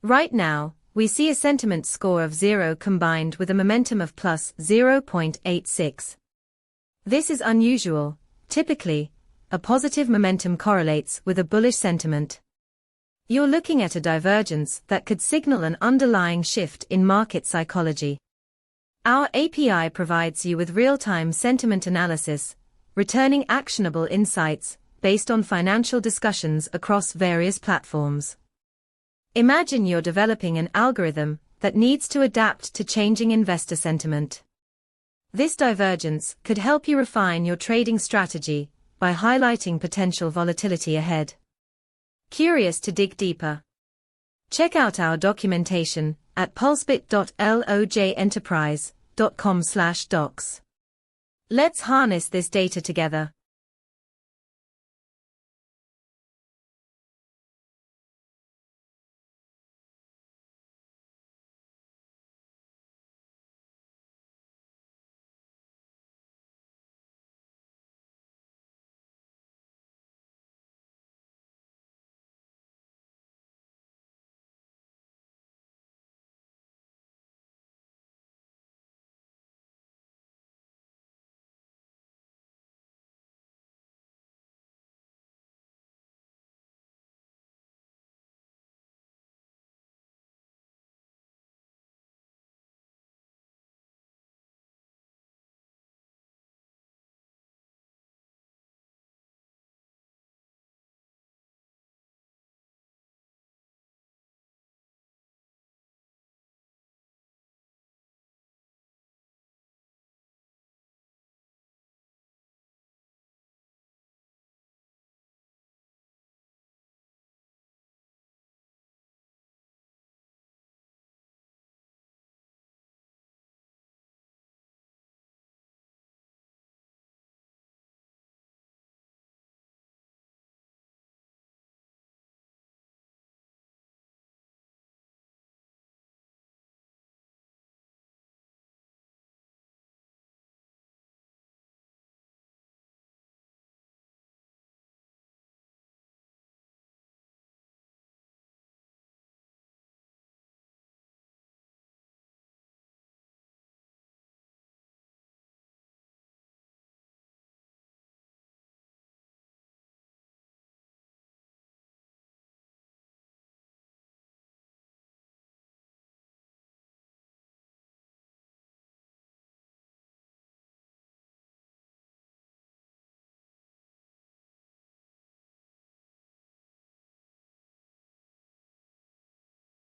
Right now, we see a sentiment score of 0 combined with a momentum of plus 0.86. This is unusual. Typically, a positive momentum correlates with a bullish sentiment. You're looking at a divergence that could signal an underlying shift in market psychology. Our API provides you with real-time sentiment analysis, returning actionable insights based on financial discussions across various platforms. Imagine you're developing an algorithm that needs to adapt to changing investor sentiment. This divergence could help you refine your trading strategy by highlighting potential volatility ahead. Curious to dig deeper? Check out our documentation at pulsebit.lojenterprise.com/docs. Let's harness this data together.